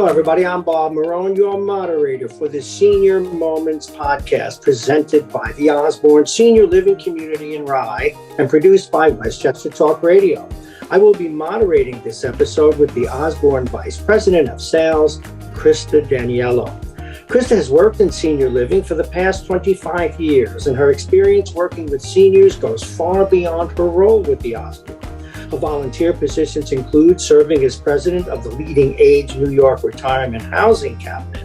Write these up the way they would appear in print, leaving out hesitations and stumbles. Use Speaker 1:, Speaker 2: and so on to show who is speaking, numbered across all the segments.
Speaker 1: everybody. I'm Bob Marone, your moderator for the Senior Moments podcast, presented by the Osborne Senior Living Community in Rye and produced by Westchester Talk Radio. I will be moderating this episode with the Osborne Vice President of Sales, Krista Daniello. Krista has worked in senior living for the past 25 years, and her experience working with seniors goes far beyond her role with the Osborne. Her volunteer positions include serving as president of the Leading Age New York Retirement Housing Cabinet.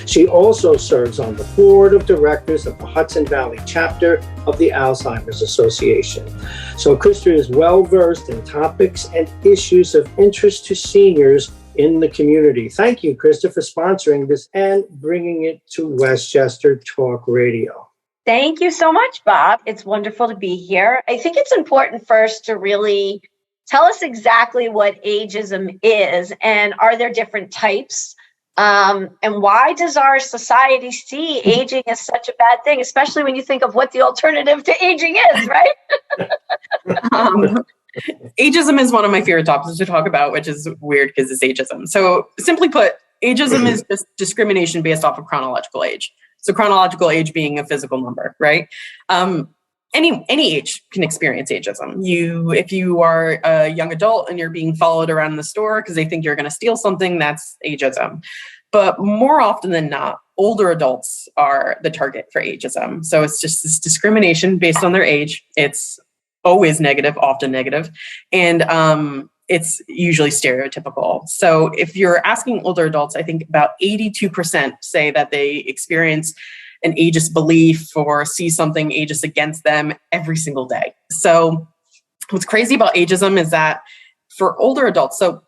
Speaker 1: She also serves on the board of directors of the Hudson Valley chapter of the Alzheimer's Association. So Krista is well-versed in topics and issues of interest to seniors in the community. Thank you, Krista, for sponsoring this and bringing it to Westchester Talk Radio.
Speaker 2: Thank you so much, Bob. It's wonderful to be here. I think it's important first to really tell us exactly what ageism is, and are there different types? And why does our society see aging as such a bad thing, especially when you think of what the alternative to aging is, right?
Speaker 3: Ageism is one of my favorite topics to talk about, which is weird because it's ageism. So simply put, ageism is just discrimination based off of chronological age. So chronological age being a physical number, right? Any age can experience ageism. If you are a young adult and you're being followed around the store because they think you're going to steal something, that's ageism. But more often than not, older adults are the target for ageism. So it's just this discrimination based on their age. It's always negative, often negative, and it's usually stereotypical. So if you're asking older adults, I think about 82% say that they experience an ageist belief or see something ageist against them every single day. So what's crazy about ageism is that for older adults, so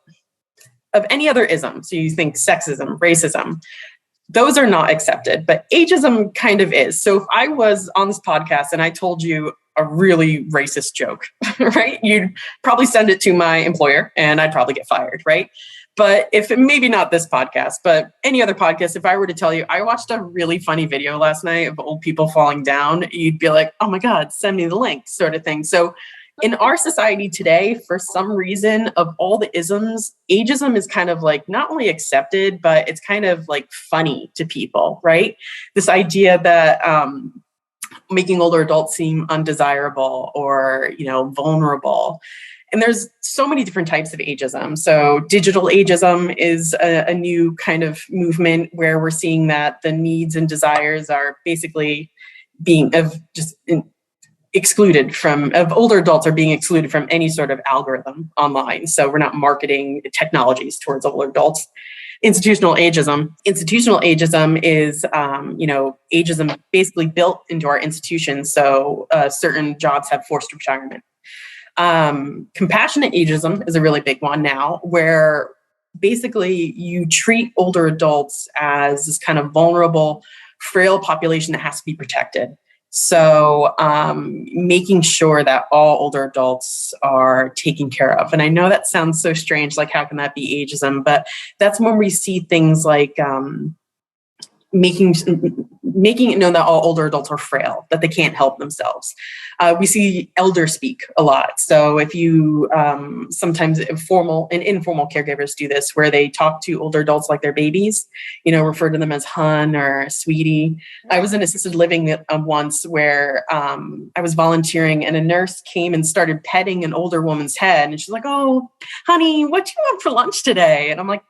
Speaker 3: of any other ism, so you think sexism, racism, those are not accepted, but ageism kind of is. So if I was on this podcast and I told you a really racist joke, right? You'd probably send it to my employer and I'd probably get fired, right? But maybe not this podcast, but any other podcast, if I were to tell you, I watched a really funny video last night of old people falling down, you'd be like, oh my God, send me the link, sort of thing. So in our society today, for some reason, of all the isms, ageism is kind of like not only accepted, but it's kind of like funny to people, right? This idea that making older adults seem undesirable or, vulnerable. And there's so many different types of ageism. So digital ageism is a new kind of movement where we're seeing that the needs and desires are basically excluded of older adults are being excluded from any sort of algorithm online. So we're not marketing technologies towards older adults. Institutional ageism is, ageism basically built into our institutions. So certain jobs have forced retirement. Compassionate ageism is a really big one now, where basically you treat older adults as this kind of vulnerable, frail population that has to be protected. So making sure that all older adults are taken care of. And I know that sounds so strange, like how can that be ageism? But that's when we see things like making it known that all older adults are frail, that they can't help themselves. We see elder speak a lot. So if you sometimes formal and informal caregivers do this, where they talk to older adults like they're babies, refer to them as hun or sweetie. I was in assisted living once where I was volunteering and a nurse came and started petting an older woman's head. And she's like, oh, honey, what do you want for lunch today? And I'm like,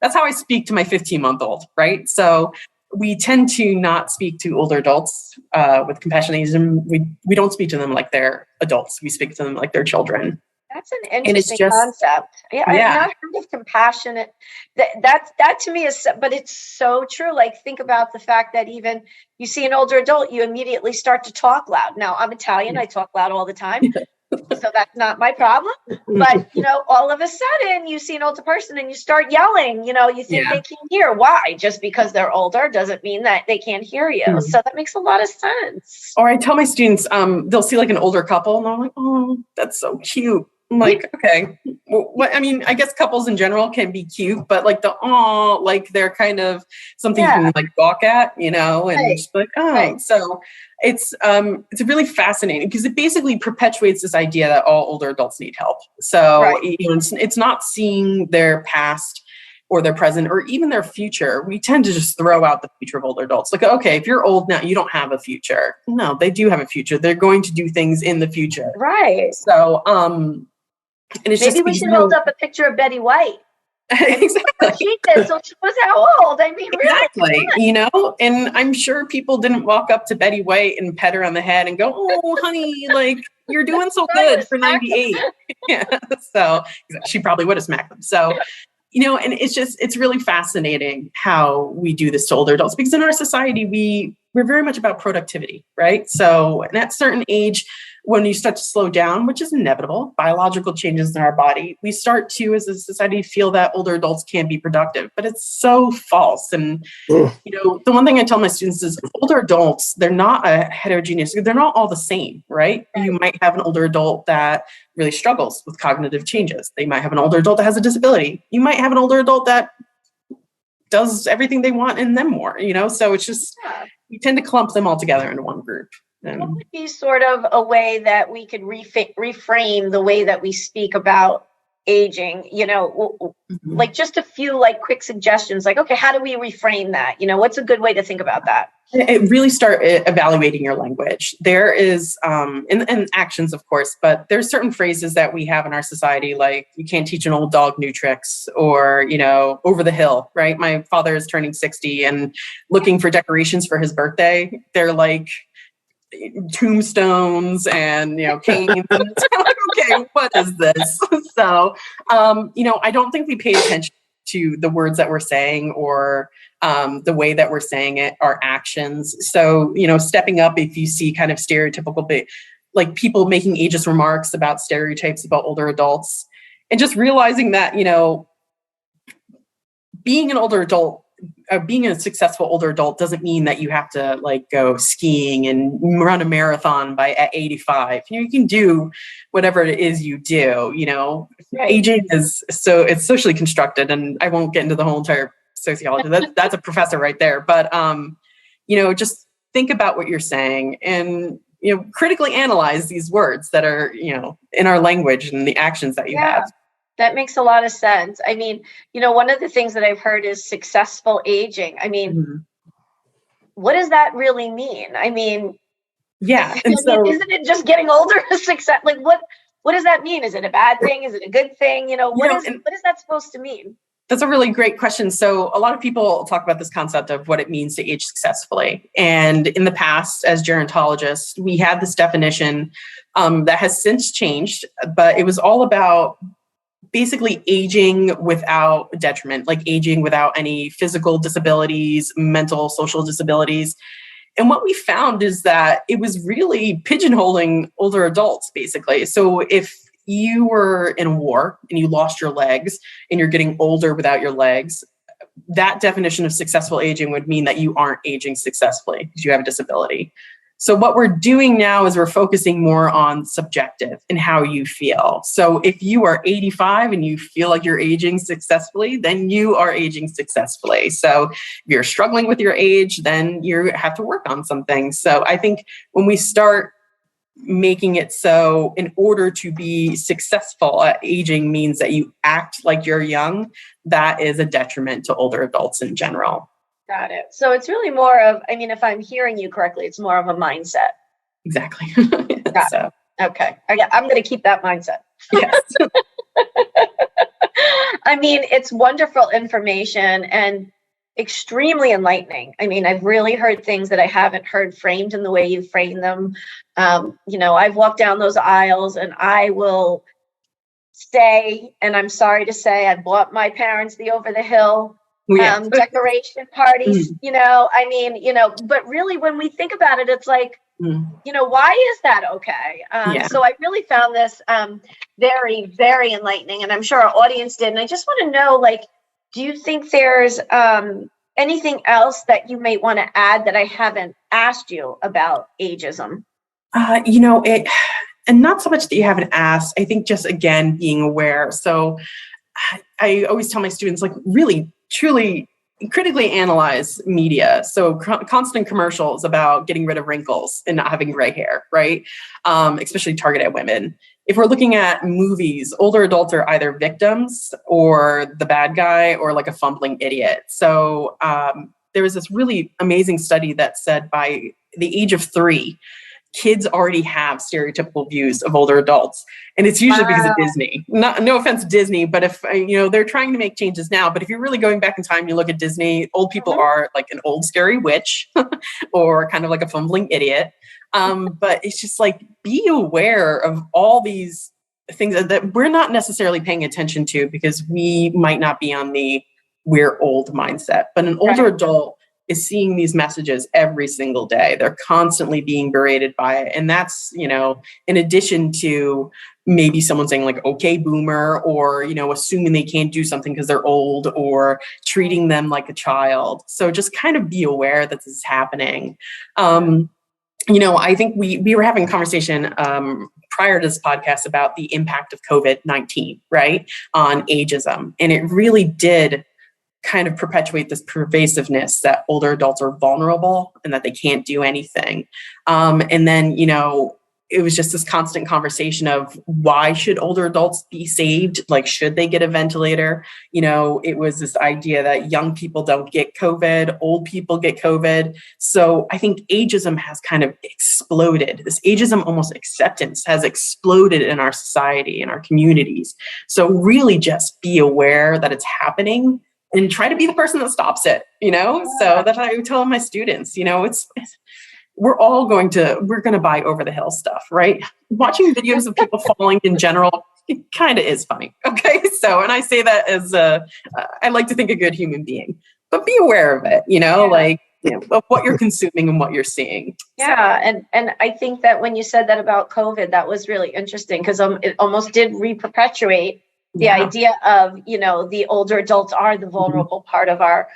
Speaker 3: that's how I speak to my 15-month-old, right? So we tend to not speak to older adults with compassionism. We don't speak to them like they're adults. We speak to them like they're children.
Speaker 2: That's an interesting concept. Yeah, I've not heard of compassionate. That to me is, but it's so true. Like, think about the fact that even you see an older adult, you immediately start to talk loud. Now, I'm Italian. I talk loud all the time. So that's not my problem. But, all of a sudden you see an older person and you start yelling, you think they can't hear. Why? Just because they're older doesn't mean that they can't hear you. Mm-hmm. So that makes a lot of sense.
Speaker 3: Or I tell my students, they'll see like an older couple and I'm like, oh, that's so cute. I'm like, okay. Well, I guess couples in general can be cute, but like they're kind of something you can like gawk at, and just like, oh. Right. So it's really fascinating because it basically perpetuates this idea that all older adults need help. So it's not seeing their past or their present or even their future, we tend to just throw out the future of older adults. Like, okay, if you're old now, you don't have a future. No, they do have a future. They're going to do things in the future.
Speaker 2: Right.
Speaker 3: So, and it's
Speaker 2: maybe we should hold up a picture of Betty White.
Speaker 3: Exactly.
Speaker 2: She did, so she was how old? I mean,
Speaker 3: exactly. Really? And I'm sure people didn't walk up to Betty White and pet her on the head and go, "Oh, honey, like you're doing so good for 98." Yeah. So she probably would have smacked them. So, and it's really fascinating how we do this to older adults, because in our society, we're very much about productivity, right? So at a certain age, when you start to slow down, which is inevitable, biological changes in our body, we start to, as a society, feel that older adults can't be productive, but it's so false. And, the one thing I tell my students is older adults, they're not a heterogeneous, they're not all the same, right? You might have an older adult that really struggles with cognitive changes. They might have an older adult that has a disability. You might have an older adult that does everything they want and then more, so it's just, we tend to clump them all together into one group.
Speaker 2: What would be sort of a way that we could reframe the way that we speak about aging? Like just a few quick suggestions. Like, okay, how do we reframe that? What's a good way to think about that?
Speaker 3: It really start evaluating your language. There is, and actions, of course, but there's certain phrases that we have in our society, like you can't teach an old dog new tricks, or, over the hill, right? My father is turning 60 and looking for decorations for his birthday. They're like tombstones and canes. Okay, what is this? So I don't think we pay attention to the words that we're saying, or the way that we're saying it, our actions. So stepping up if you see kind of stereotypical like people making ageist remarks about stereotypes about older adults, and just realizing that being an older adult, being a successful older adult doesn't mean that you have to go skiing and run a marathon at 85. You can do whatever it is you do.
Speaker 2: Right.
Speaker 3: Aging is it's socially constructed, and I won't get into the whole entire sociology. That's a professor right there. But just think about what you're saying, and critically analyze these words that are in our language and the actions that you have.
Speaker 2: That makes a lot of sense. I mean, one of the things that I've heard is successful aging. I mean, what does that really mean? I mean, and so, isn't it just getting older? Success? Like, what does that mean? Is it a bad thing? Is it a good thing? What is that supposed to mean?
Speaker 3: That's a really great question. So a lot of people talk about this concept of what it means to age successfully. And in the past, as gerontologists, we had this definition that has since changed, but it was all about basically aging without detriment, like aging without any physical disabilities, mental, social disabilities. And what we found is that it was really pigeonholing older adults, basically. So if you were in a war and you lost your legs and you're getting older without your legs, that definition of successful aging would mean that you aren't aging successfully because you have a disability. So what we're doing now is we're focusing more on subjective and how you feel. So if you are 85 and you feel like you're aging successfully, then you are aging successfully. So if you're struggling with your age, then you have to work on some things. So I think when we start making it so in order to be successful at aging means that you act like you're young, that is a detriment to older adults in general.
Speaker 2: Got it. So it's really more of, if I'm hearing you correctly, it's more of a mindset.
Speaker 3: Exactly.
Speaker 2: So. Okay. I'm going to keep that mindset.
Speaker 3: Yes.
Speaker 2: It's wonderful information and extremely enlightening. I've really heard things that I haven't heard framed in the way you frame them. I've walked down those aisles and I will say, and I'm sorry to say, I bought my parents the over the hill decoration parties, but really when we think about it, it's like, why is that okay? So I really found this very, very enlightening, and I'm sure our audience did. And I just want to know, do you think there's anything else that you may want to add that I haven't asked you about ageism?
Speaker 3: And not so much that you haven't asked, I think just, again, being aware. So I always tell my students, really, truly, critically analyze media. So constant commercials about getting rid of wrinkles and not having gray hair, right? Especially targeted at women. If we're looking at movies, older adults are either victims or the bad guy or like a fumbling idiot. So there was this really amazing study that said by the age of 3, kids already have stereotypical views of older adults. And it's usually because of Disney. No offense to Disney, but if, they're trying to make changes now, but if you're really going back in time, you look at Disney, old people are like an old scary witch or kind of like a fumbling idiot. But it's just like, be aware of all these things that we're not necessarily paying attention to because we might not be on the we're old mindset, but an older adult is seeing these messages every single day. They're constantly being berated by it. And that's, in addition to maybe someone saying like, okay, boomer, or, assuming they can't do something because they're old or treating them like a child. So just kind of be aware that this is happening. I think we were having a conversation prior to this podcast about the impact of COVID-19, right, on ageism. And it really did kind of perpetuate this pervasiveness that older adults are vulnerable and that they can't do anything. And then, it was just this constant conversation of why should older adults be saved? Like, should they get a ventilator? It was this idea that young people don't get COVID, old people get COVID. So I think ageism has kind of exploded. This ageism almost acceptance has exploded in our society, in our communities. So really just be aware that it's happening and try to be the person that stops it, So that's what I would tell my students, we're going to buy over the hill stuff, right? Watching videos of people falling in general, it kind of is funny. Okay. So, and I say that as I like to think a good human being, but be aware of it, of what you're consuming and what you're seeing.
Speaker 2: Yeah. And I think that when you said that about COVID, that was really interesting because it almost did re-perpetuate the idea of, the older adults are the vulnerable part of our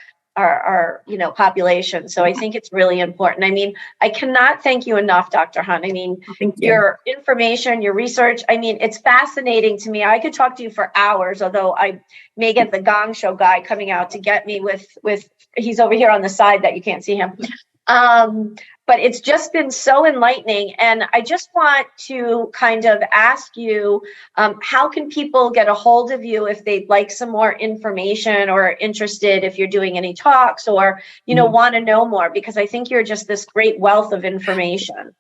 Speaker 2: population. So I think it's really important. I mean, I cannot thank you enough, Dr. Hunt. I mean, your information, your research, it's fascinating to me. I could talk to you for hours, although I may get the Gong Show guy coming out to get me with he's over here on the side that you can't see him. But it's just been so enlightening. And I just want to kind of ask you, how can people get a hold of you if they'd like some more information or interested if you're doing any talks or, want to know more? Because I think you're just this great wealth of information.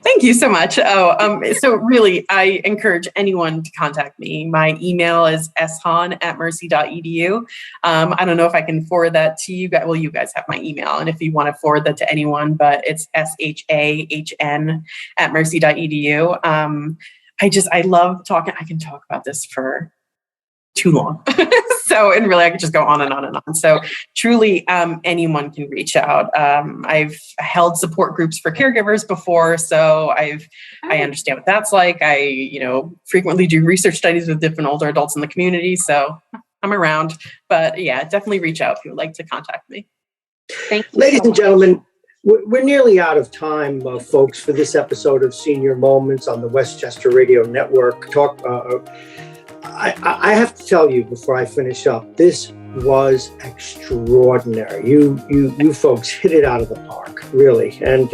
Speaker 3: Thank you so much. So really, I encourage anyone to contact me. My email is shahn@mercy.edu. I don't know if I can forward that to you guys. Well, you guys have my email, and if you want to forward that to anyone, but it's shahn@mercy.edu. I love talking. I can talk about this for too long. And really I could just go on and on and on. So truly, anyone can reach out. I've held support groups for caregivers before. So I understand what that's like. I, frequently do research studies with different older adults in the community. So I'm around, but yeah, definitely reach out if you would like to contact me.
Speaker 2: Thank you.
Speaker 1: Ladies and gentlemen, we're nearly out of time, folks, for this episode of Senior Moments on the Westchester Radio Network. I have to tell you before I finish up, this was extraordinary. You folks hit it out of the park, really. And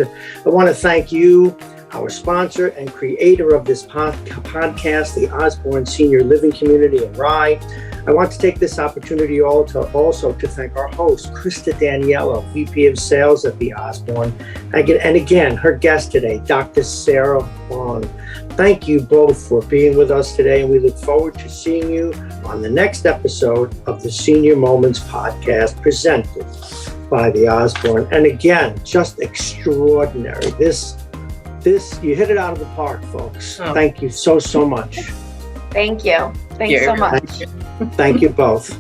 Speaker 1: I want to thank you, our sponsor and creator of this podcast, the Osborne Senior Living Community in Rye. I want to take this opportunity also to thank our host, Krista Daniello, VP of Sales at the Osborne. And again, her guest today, Dr. Sarah Wong. Thank you both for being with us today, and we look forward to seeing you on the next episode of the Senior Moments podcast presented by the Osborne. And again, just extraordinary. This you hit it out of the park, folks. Oh. Thank you so much.
Speaker 2: Thank you. Thanks so much.
Speaker 1: Thank you both.